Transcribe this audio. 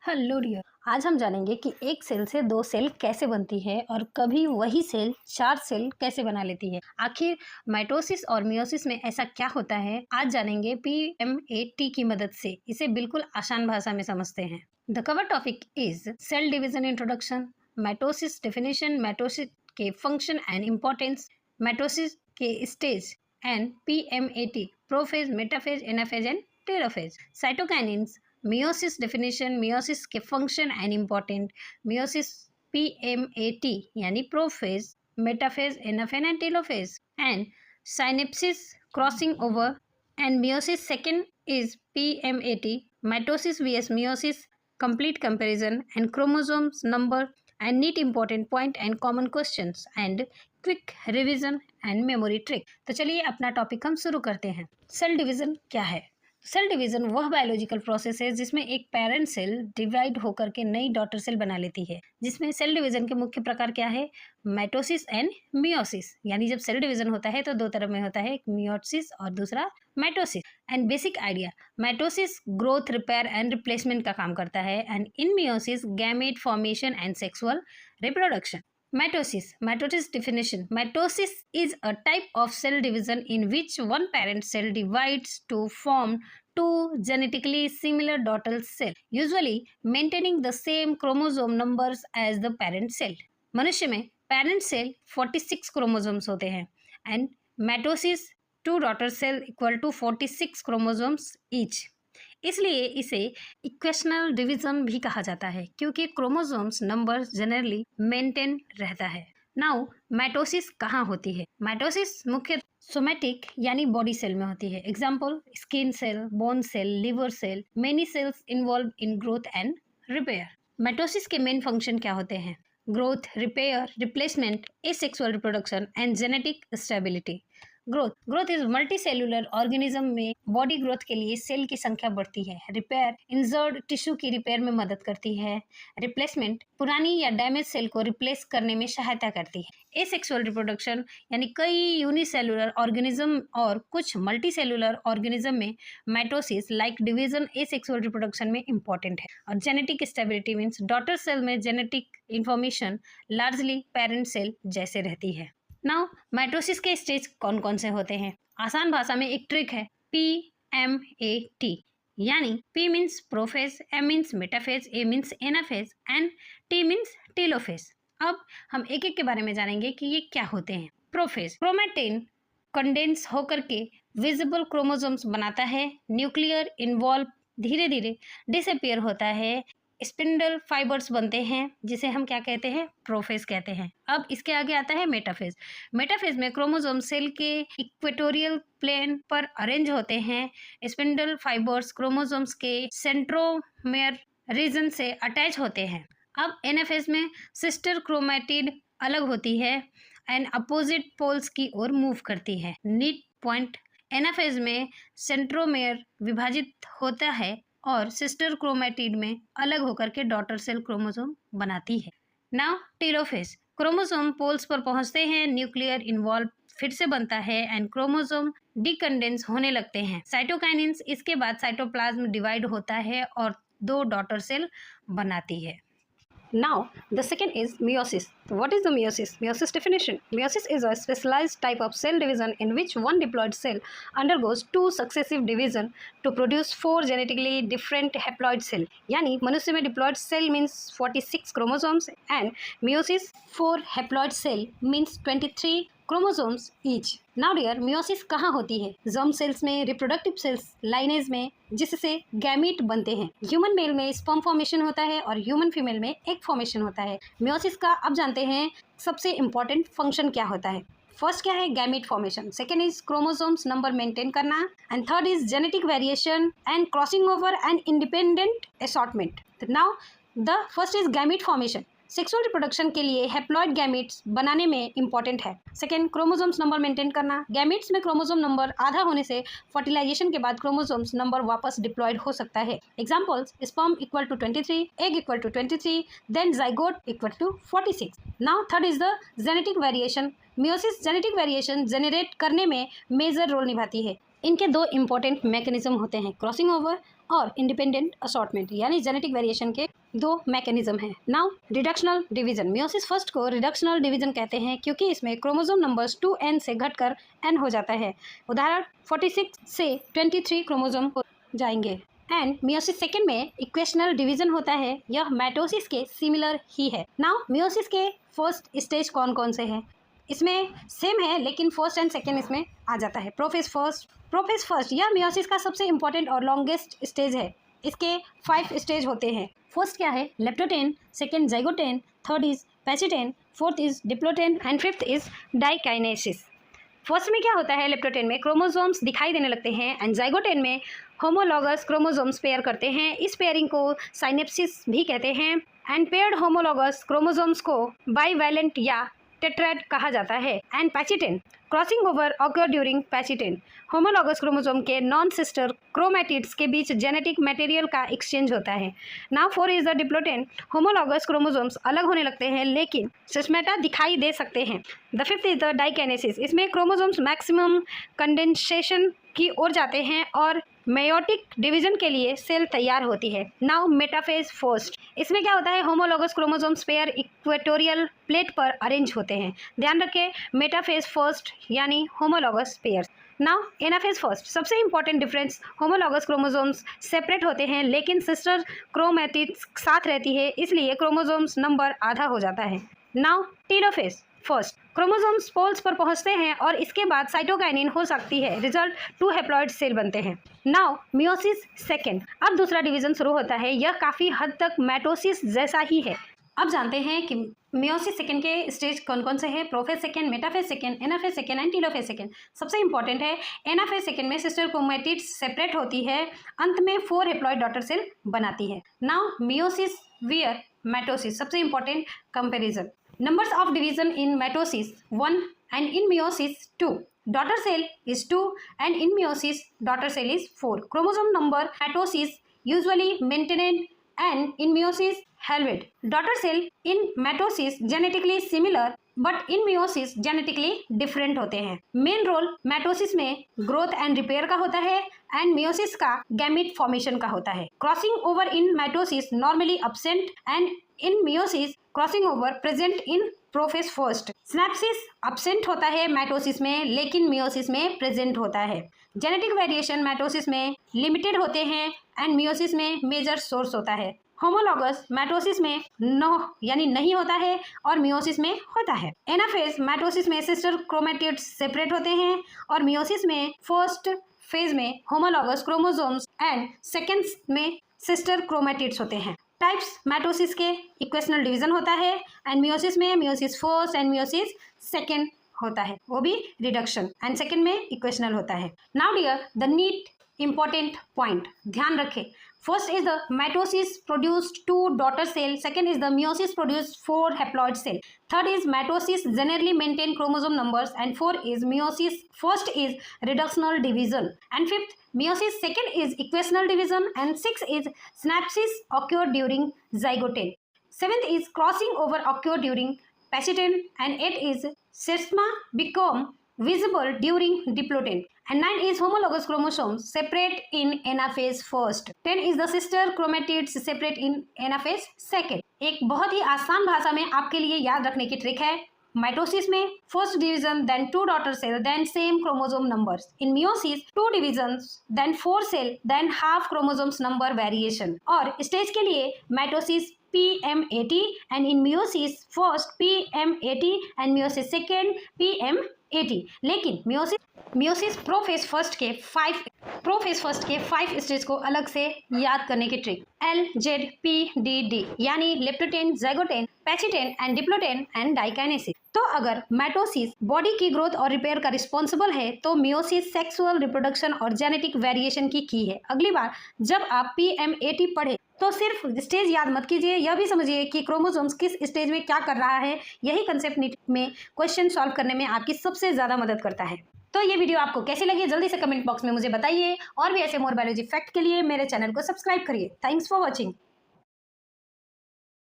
Hello dear. आज हम जानेंगे कि एक सेल से दो सेल कैसे बनती है और कभी वही सेल चार सेल कैसे बना लेती है। आखिर माइटोसिस और मियोसिस में ऐसा क्या होता है, आज जानेंगे PMAT की मदद से। इसे बिल्कुल आसान भाषा में समझते हैं। The cover topic is cell division introduction, mitosis definition, mitosis के फंक्शन एंड इम्पोर्टेंस, माइटोसिस के stage and PMAT, prophase, metaphase, anaphase and telophase. Cytokinins, meiosis definition, meiosis के function and important, meiosis PMAT यानी prophase, metaphase, anaphase and telophase, and synapsis, crossing over and meiosis second is PMAT, mitosis vs meiosis, complete comparison and chromosomes number and neat important point and common questions and quick revision and memory trick। तो चलिए अपना topic हम शुरू करते हैं। Cell division क्या है? Cell division वह बायोलॉजिकल प्रोसेस है जिसमें एक पेरेंट सेल डिवाइड होकर के नई डॉटर सेल बना लेती है। जिसमें सेल डिवीजन के मुख्य प्रकार क्या है? Mitosis and meiosis. यानी जब सेल डिवीजन होता है तो दो तरह में होता है, एक मियोसिस और दूसरा mitosis. And basic idea, mitosis growth, repair and replacement का काम करता है, and in meiosis gamete formation and sexual reproduction. Mitosis definition. Mitosis is a type of cell division in which one parent cell divides to form two genetically similar daughter cells, usually maintaining the same chromosome numbers as the parent cell. मनुष्य में parent cell 46 chromosomes होते हैं and mitosis two daughter cell equal to 46 chromosomes each. इसलिए इसे equational division भी कहा जाता है क्योंकि क्रोमोसोम्स नंबर जनरली मेंटेन रहता है। नाउ माइटोसिस कहाँ होती है? माइटोसिस मुख्य सोमैटिक यानी बॉडी सेल में होती है। Example skin cell, bone cell, liver cell, many cells involve in growth and repair. Mitosis के मेन फंक्शन क्या होते हैं? Growth, repair, replacement, asexual reproduction and genetic stability. Growth is multi cellular organism में body growth के लिए cell की संख्या बढ़ती है। रिपेयर, इंजर्ड टिश्यू की रिपेयर में मदद करती है। रिप्लेसमेंट, पुरानी या डैमेज सेल को रिप्लेस करने में सहायता करती है। एसेक्सुअल रिप्रोडक्शन यानी कई यूनिसेल्युलर ऑर्गेनिज्म और कुछ मल्टी सेल्यूलर ऑर्गेनिज्म में mitosis like division asexual reproduction में इंपॉर्टेंट है। और genetic stability means daughter cell में genetic information largely parent cell जैसे रहती है। नाउ माइटोसिस के स्टेज कौन कौन से होते हैं? आसान भाषा में एक ट्रिक है, PMAT, यानी P means prophase, M means metaphase, A means anaphase and T means telophase. अब हम एक एक के बारे में जानेंगे कि ये क्या होते हैं। प्रोफेज, क्रोमैटिन कंडेंस होकर के विजिबल क्रोमोसोम्स बनाता है। न्यूक्लियर इन्वॉल्व धीरे धीरे डिसअपियर होता है। स्पिंडल फाइबर्स बनते हैं जिसे हम क्या कहते हैं? प्रोफेज कहते हैं। अब इसके आगे आता है मेटाफेज। मेटाफेज में क्रोमोसोम सेल के इक्वेटोरियल प्लेन पर अरेंज होते हैं। स्पिंडल फाइबर्स क्रोमोसोम्स के सेंट्रोमेयर रीजन से अटैच होते हैं। अब एनाफेज में सिस्टर क्रोमैटिड अलग होती है एंड अपोजिट पोल्स की ओर मूव करती है। नीट पॉइंट, एनाफेज में सेंट्रोमेयर विभाजित होता है और सिस्टर क्रोमैटिड में अलग होकर के डॉटर सेल क्रोमोसोम बनाती है। नाउ टेलोफेज, क्रोमोसोम पोल्स पर पहुंचते हैं, न्यूक्लियर इन्वॉल्व फिर से बनता है एंड क्रोमोसोम डिकंडेंस होने लगते हैं। साइटोकाइनिन्स, इसके बाद साइटोप्लाज्म डिवाइड होता है और दो डॉटर सेल बनाती है। Now, the second is meiosis. What is the meiosis? Meiosis definition. Meiosis is a specialized type of cell division in which one diploid cell undergoes two successive division to produce four genetically different haploid cell. यानी मनुष्य में diploid cell means 46 chromosomes and meiosis 4 haploid cell means 23 chromosomes each. Now dear, meiosis कहाँ होती है? germ cells में, reproductive cells lineage में, जिससे gamete बनते हैं। ह्यूमन मेल में स्पर्म फॉर्मेशन होता है और ह्यूमन फीमेल में एग फॉर्मेशन होता है। मियोसिस का अब जानते हैं सबसे इंपॉर्टेंट फंक्शन क्या होता है। फर्स्ट क्या है? Gamete formation. Second is chromosomes number maintain करना and third is genetic variation and crossing over and independent assortment. Now the first is gamete formation. Sexual reproduction के लिए हैप्लॉइड गैमीट्स बनाने में इंपॉर्टेंट है। सेकेंड, क्रोमोसोम्स नंबर मेंटेन करना। Gametes में chromosome number आधा होने से फर्टिलाइजेशन के बाद क्रोमोसोम्स नंबर वापस डिप्लॉयड हो सकता है। Examples, sperm equal to 23, egg equal to 23, then zygote equal to 46। Now third is the genetic variation. Meiosis genetic variation generate करने में मेजर रोल निभाती है। इनके दो इंपॉर्टेंट मैकेनिज्म होते हैं, क्रॉसिंग ओवर और इंडिपेंडेंट असॉर्टमेंट यानी जेनेटिक वेरिएशन के दो मैकेनिज्म हैं। Now reductional division. Meiosis first को रिडक्शनल डिवीजन कहते हैं क्योंकि इसमें क्रोमोसोम नंबर्स 2n से घटकर n हो जाता है। उदाहरण 46 से 23 क्रोमोसोम हो जाएंगे। एंड मियोसिस सेकेंड में इक्वेशनल डिवीजन होता है, यह माइटोसिस के सिमिलर ही है। नाउ मियोसिस के फर्स्ट स्टेज कौन कौन से हैं? इसमें सेम है लेकिन फर्स्ट एंड सेकेंड इसमें आ जाता है। प्रोफेज फर्स्ट यह मियोसिस का सबसे इंपॉर्टेंट और लॉन्गेस्ट स्टेज है। इसके 5 स्टेज होते हैं। फर्स्ट क्या है? Leptotene, second zygotene, third is pachytene, fourth is diplotene and fifth is diakinesis. First में क्या होता है? लेप्टोटेन में क्रोमोसोम्स दिखाई देने लगते हैं एंड जाइगोटेन में होमोलॉगस क्रोमोसोम्स पेयर करते हैं। इस पेयरिंग को साइनेप्सिस भी कहते हैं। एंड पेयर्ड होमोलॉगस क्रोमोसोम्स को बाईवैलेंट या टेट्राड कहा जाता है। And pachytene crossing over occur during pachytene. Homologous chromosome के नॉन सिस्टर क्रोमैटिड्स के बीच जेनेटिक मटेरियल का एक्सचेंज होता है। Now 4 is the diplotene. Homologous chromosomes अलग होने लगते हैं लेकिन सिस्मेटा दिखाई दे सकते हैं। The 5th is the diakinesis. इसमें क्रोमोसोम्स मैक्सिमम कंडेंसेशन की ओर जाते हैं और मेयोटिक डिवीजन के लिए सेल तैयार होती है। Now metaphase first. इसमें क्या होता है? Homologous chromosomes pair equatorial plate पर अरेंज होते हैं। ध्यान रखें, मेटाफेज फर्स्ट यानी homologous pair. Now anaphase first. सबसे important difference, homologous chromosomes separate होते हैं लेकिन सिस्टर क्रोमैटिड्स साथ रहती है, इसलिए क्रोमोसोम्स नंबर आधा हो जाता है। Now telophase first. Chromosomes poles पर पहुंचते हैं और इसके बाद साइटोकाइनिन हो सकती है। रिजल्ट 2 हैप्लॉइड सेल बनते हैं। Now meiosis second. अब दूसरा डिवीजन शुरू होता है। यह काफ़ी हद तक माइटोसिस जैसा ही है। अब जानते हैं कि मियोसिस सेकेंड के स्टेज कौन कौन से हैं। Prophase second, metaphase second, anaphase second and telophase second. सबसे इंपॉर्टेंट है एनाफेज सेकेंड में सिस्टर क्रोमैटिड्स सेपरेट होती है, अंत में 4 हैप्लॉइड डॉटर सेल बनाती है। नाउ मियोसिस वियर माइटोसिस। सबसे important comparison. Numbers of division in mitosis 1 and in meiosis 2. Daughter cell is 2 and in meiosis daughter cell is 4. Chromosome number mitosis usually maintained and in meiosis halved. Daughter cell in mitosis genetically similar but in meiosis genetically different होते हैं। Main role mitosis में growth and repair का होता है and meiosis का gamete formation का होता है। Crossing over in mitosis normally absent and in meiosis crossing over present in prophase first. Synapses absent होता है माइटोसिस में लेकिन मियोसिस में प्रेजेंट होता है। जेनेटिक वेरिएशन माइटोसिस में लिमिटेड होते हैं एंड मियोसिस में मेजर सोर्स होता है। होमोलॉगस माइटोसिस में यानी नहीं होता है और मियोसिस में होता है। एनाफेज माइटोसिस में सिस्टर क्रोमैटिड्स सेपरेट होते हैं और मियोसिस में फर्स्ट फेज में होमोलॉगस क्रोमोसोम्स एंड सेकेंड में सिस्टर क्रोमैटिड्स होते हैं। टाइप्स माइटोसिस के इक्वेशनल डिवीजन होता है एंड मियोसिस में meiosis first and meiosis second होता है, वो भी रिडक्शन एंड सेकेंड में इक्वेशनल होता है। Now dear the NEET important point ध्यान रखें। First is the mitosis produced 2 daughter cell. Second is the meiosis produced 4 haploid cell. Third is mitosis generally maintain chromosome numbers and 4 is meiosis first is reductional division and 5th meiosis second is equational division and 6th is synapsis occur during zygote. 7th is crossing over occur during Pachitan and 8th is sesma become visible during diploten. And 9 is homologous chromosomes separate in anaphase first. 10 is the sister chromatids separate in anaphase second. एक बहुत ही आसान भाषा में आपके लिए याद रखने की ट्रिक है। माइटोसिस में first division then 2 daughter cell then same chromosome numbers. In meiosis 2 divisions then 4 cell then half chromosomes number variation. और स्टेज के लिए mitosis PM80 and in meiosis first PM80 and meiosis second PM80। लेकिन meiosis prophase first के 5 stage को अलग से याद करने की ट्रिक LZPDD यानी लेप्टोटेन, जाइगोटेन, पैचिटेन एंड डिप्लोटेन एंड डाइकाइनेसिस। तो अगर माइटोसिस बॉडी की ग्रोथ और रिपेयर का रिस्पॉन्सिबल है तो मियोसिस सेक्सुअल रिप्रोडक्शन और जेनेटिक वेरिएशन की है। अगली बार जब आप PM80 पढ़े तो सिर्फ स्टेज याद मत कीजिए, यह भी समझिए कि क्रोमोसोम्स किस स्टेज में क्या कर रहा है। यही कंसेप्ट नीट में क्वेश्चन सॉल्व करने में आपकी सबसे ज़्यादा मदद करता है। तो ये वीडियो आपको कैसी लगी जल्दी से कमेंट बॉक्स में मुझे बताइए और भी ऐसे मोर बायोलॉजी फैक्ट के लिए मेरे चैनल को सब्सक्राइब करिए। Thanks for watching.